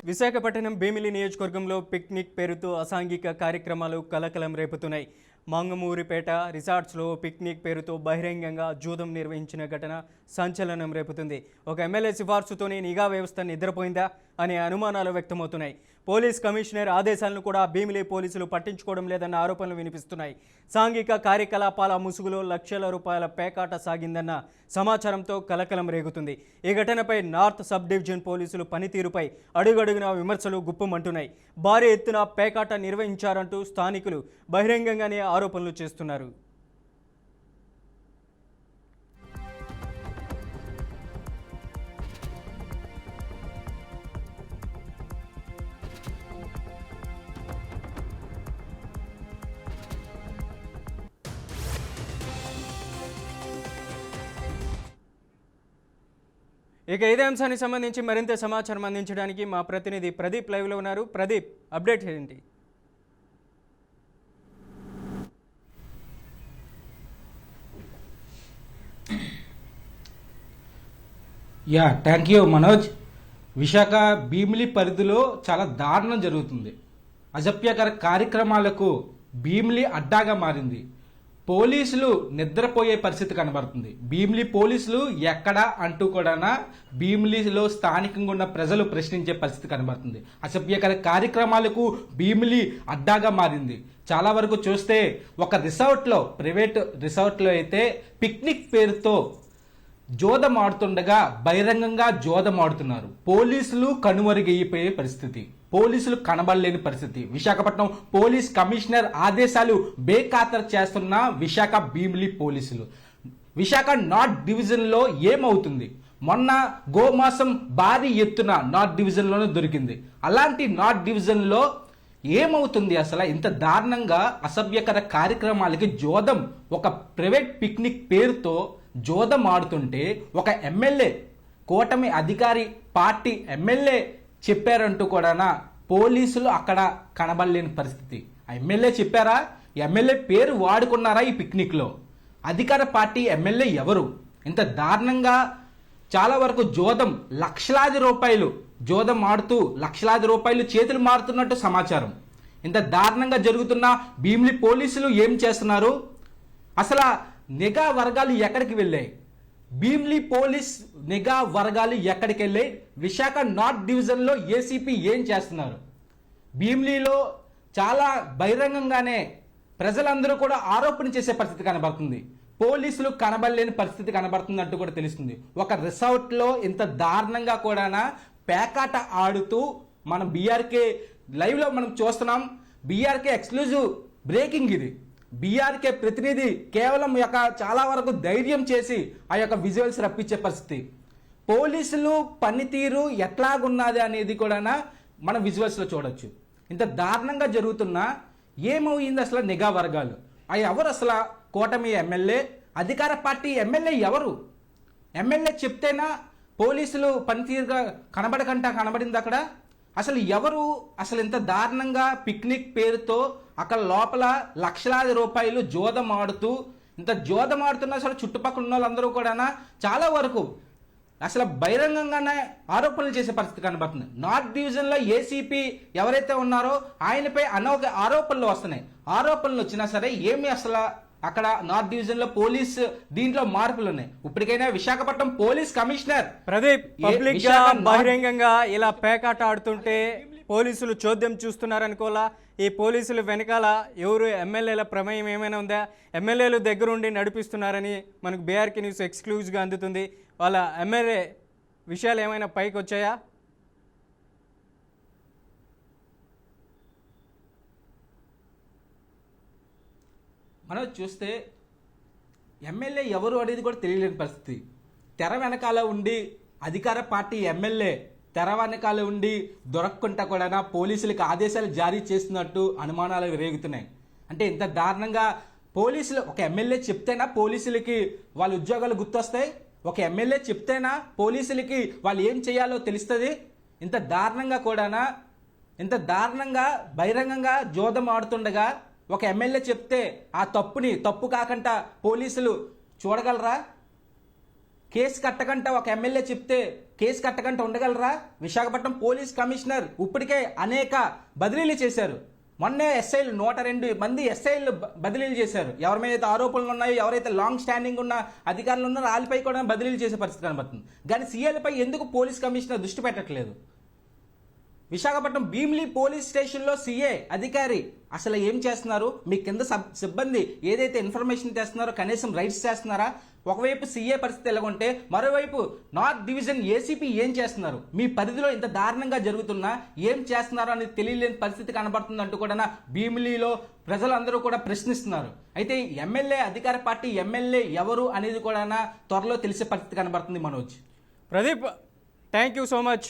విశాఖపట్నం భీమిలి నియోజకవర్గంలో పిక్నిక్ పేరుతో అసాంఘిక కార్యక్రమాలు కలకలం రేపుతున్నాయి. మంగమూరిపేట రిసార్ట్స్లో పిక్నిక్ పేరుతో బహిరంగంగా జూదం నిర్వహించిన ఘటన సంచలనం రేపుతుంది. ఒక ఎమ్మెల్యే సిఫార్సుతోనే నిఘా వ్యవస్థ నిద్రపోయిందా అనే అనుమానాలు వ్యక్తమవుతున్నాయి. పోలీస్ కమిషనర్ ఆదేశాలను కూడా భీమిలి పోలీసులు పట్టించుకోవడం లేదన్న ఆరోపణలు వినిపిస్తున్నాయి. సాంఘిక కార్యకలాపాల ముసుగులో లక్షల రూపాయల పేకాట సాగిందన్న సమాచారంతో కలకలం రేగుతుంది. ఈ ఘటనపై నార్త్ సబ్ డివిజన్ పోలీసులు పనితీరుపై అడుగడుగునా విమర్శలు గుప్పమంటున్నాయి. భారీ ఎత్తున పేకాట నిర్వహించారంటూ స్థానికులు బహిరంగంగానే ఆరోపణలు చేస్తున్నారు. ఇక ఇదే అంశానికి సంబంధించి మరింత సమాచారం అందించడానికి మా ప్రతినిధి ప్రదీప్ లైవ్లో ఉన్నారు. ప్రదీప్, అప్డేట్ ఏంటి? Thank you Manoj. విశాఖ భీమిలి పరిధిలో చాలా దారుణం జరుగుతుంది. అజభ్యకర కార్యక్రమాలకు భీమిలి అడ్డాగా మారింది. పోలీసులు నిద్రపోయే పరిస్థితి కనబడుతుంది. భీమిలి పోలీసులు ఎక్కడ అంటూ కూడా భీమిలిలో స్థానికంగా ఉన్న ప్రజలు ప్రశ్నించే పరిస్థితి కనబడుతుంది. అసభ్యకర కార్యక్రమాలకు భీమిలి అడ్డాగా మారింది. చాలా వరకు చూస్తే ఒక రిసార్ట్లో, ప్రైవేట్ రిసార్ట్లో అయితే పిక్నిక్ పేరుతో జోదం ఆడుతుండగా బహిరంగంగా జోదం ఆడుతున్నారు. పోలీసులు కనుమరుగైపోయే పరిస్థితి, పోలీసులు కనబడలేని పరిస్థితి. విశాఖపట్నం పోలీస్ కమిషనర్ ఆదేశాలు బేఖాతరు చేస్తున్న విశాఖ భీమిలి పోలీసులు. విశాఖ నార్త్ డివిజన్లో ఏమవుతుంది? మొన్న గోమాసం భారీ ఎత్తున నార్త్ డివిజన్లోనే దొరికింది. అలాంటి నార్త్ డివిజన్లో ఏమవుతుంది? అసలు ఇంత దారుణంగా అసభ్యకర కార్యక్రమాలకి జోదం, ఒక ప్రైవేట్ పిక్నిక్ పేరుతో జోదం ఆడుతుంటే ఒక ఎమ్మెల్యే, కూటమి అధికారి పార్టీ ఎమ్మెల్యే చెప్పారంటూ కూడా పోలీసులు అక్కడ కనబడలేని పరిస్థితి. ఆ ఎమ్మెల్యే చెప్పారా? ఎమ్మెల్యే పేరు వాడుకున్నారా ఈ పిక్నిక్లో? అధికార పార్టీ ఎమ్మెల్యే ఎవరు? ఇంత దారుణంగా చాలా వరకు జోదం, లక్షలాది రూపాయలు జోదం ఆడుతూ లక్షలాది రూపాయలు చేతులు మారుతున్నట్టు సమాచారం. ఇంత దారుణంగా జరుగుతున్న భీమిలి పోలీసులు ఏం చేస్తున్నారు? అసలు నిఘా వర్గాలు ఎక్కడికి వెళ్ళాయి? భీమిలి పోలీస్ నిఘా వర్గాలు ఎక్కడికి వెళ్ళాయి? విశాఖ నార్త్ డివిజన్లో ఏసీపీ ఏం చేస్తున్నారు? భీమిలిలో చాలా బహిరంగంగానే ప్రజలందరూ కూడా ఆరోపణ చేసే పరిస్థితి కనబడుతుంది. పోలీసులు కనబడలేని పరిస్థితి కనబడుతుందంటూ కూడా తెలుస్తుంది. ఒక రిసార్ట్లో ఇంత దారుణంగా కూడా పేకాట ఆడుతూ మనం బీఆర్కే లైవ్లో మనం చూస్తున్నాం. బీఆర్కే ఎక్స్క్లూజివ్ బ్రేకింగ్ ఇది. బీఆర్కే ప్రతినిధి కేవలం చాలా వరకు ధైర్యం చేసి ఆ యొక్క విజువల్స్ రప్పించే పరిస్థితి. పోలీసులు పనితీరు ఎట్లాగున్నది అనేది కూడా మనం విజువల్స్లో చూడొచ్చు. ఇంత దారుణంగా జరుగుతున్నా ఏమవుయింది అసలు? నిఘా వర్గాలు అవి ఎవరు? అసలు కూటమి ఎమ్మెల్యే, అధికార పార్టీ ఎమ్మెల్యే ఎవరు? ఎమ్మెల్యే చెప్తేనా పోలీసులు పనితీరుగా కనబడింది అక్కడ? అసలు ఎవరు? అసలు ఇంత దారుణంగా పిక్నిక్ పేరుతో అక్కడ లోపల లక్షలాది రూపాయలు జోదం ఆడుతూ, ఇంత జోదం ఆడుతున్నా అసలు చుట్టుపక్కల ఉన్న వాళ్ళందరూ కూడా చాలా వరకు అసలు బహిరంగంగానే ఆరోపణలు చేసే పరిస్థితి కనబడుతుంది. నార్త్ డివిజన్లో ఏసీపీ ఎవరైతే ఉన్నారో ఆయనపై ఆరోపణలు వస్తున్నాయి. ఆరోపణలు వచ్చినా సరే ఏమి అసలు అక్కడ నార్త్ డివిజన్ లో పోలీస్ దీంట్లో మార్పులు ఉన్నాయి. ఇప్పటికైనా Visakhapatnam police commissioner Pradeep, public గా బహిరంగంగా ఇలా పేకాట ఆడుతుంటే పోలీసులు చోద్యం చూస్తున్నారనుకోలా? ఈ పోలీసులు వెనకాల ఎవరు ఎమ్మెల్యేల ప్రమేయం ఏమైనా ఉందా? ఎమ్మెల్యేలు దగ్గరుండి నడిపిస్తున్నారని మనకు బీఆర్కే న్యూస్ ఎక్స్క్లూజివ్గా అందుతుంది. వాళ్ళ ఎమ్మెల్యే విషయాలు ఏమైనా పైకి వచ్చాయా? మనం చూస్తే ఎమ్మెల్యే ఎవరు అనేది కూడా తెలియలేని పరిస్థితి. తెర వెనకాల ఉండి అధికార పార్టీ ఎమ్మెల్యే తెర వెనకాల ఉండి దొరకకుండా కూడా పోలీసులకు ఆదేశాలు జారీ చేస్తున్నట్టు అనుమానాలు రేగుతున్నాయి. అంటే ఇంత దారుణంగా పోలీసులు, ఒక ఎమ్మెల్యే చెప్తేనా పోలీసులకి వాళ్ళ ఉద్యోగాలు గుర్తొస్తాయి? ఒక ఎమ్మెల్యే చెప్తేనా పోలీసులకి వాళ్ళు ఏం చేయాలో తెలుస్తుంది? ఇంత దారుణంగా కూడా, ఇంత దారుణంగా బహిరంగంగా జోదం ఆడుతుండగా ఒక ఎమ్మెల్యే చెప్తే ఆ తప్పు కాకుండా పోలీసులు చూడగలరా? కేసు కట్టకంట ఒక ఎమ్మెల్యే చెప్తే కేసు కట్టకంట ఉండగలరా? విశాఖపట్నం పోలీస్ కమిషనర్ ఇప్పటికే అనేక బదిలీలు చేశారు. మొన్నే ఎస్ఐలు 102 మంది ఎస్ఐలు బదిలీలు చేశారు. ఎవరి మీద అయితే ఆరోపణలు ఉన్నాయో, ఎవరైతే లాంగ్ స్టాండింగ్ ఉన్న అధికారులు ఉన్నారో వాళ్ళపై కూడా బదిలీలు చేసే పరిస్థితి కనబడుతుంది. కానీ సీఏలపై ఎందుకు పోలీస్ కమిషనర్ దృష్టి పెట్టట్లేదు? విశాఖపట్నం భీమిలి పోలీస్ స్టేషన్లో సీఏ అధికారి అసలు ఏం చేస్తున్నారు? మీ కింద సిబ్బంది ఏదైతే ఇన్ఫర్మేషన్ చేస్తున్నారో కనీసం రైట్స్ చేస్తున్నారా? ఒకవైపు సీఏ పరిస్థితి ఎలాగుంటే మరోవైపు నార్త్ డివిజన్ ఏసీపీ ఏం చేస్తున్నారు? మీ పరిధిలో ఇంత దారుణంగా జరుగుతున్నా ఏం చేస్తున్నారో అనేది తెలియలేని పరిస్థితి కనబడుతుందంటూ కూడా భీమిలిలో ప్రజలందరూ కూడా ప్రశ్నిస్తున్నారు. అయితే ఎమ్మెల్యే అధికార పార్టీ ఎమ్మెల్యే ఎవరు అనేది కూడా త్వరలో తెలిసే పరిస్థితి కనబడుతుంది. Manoj, Pradeep, thank you so much.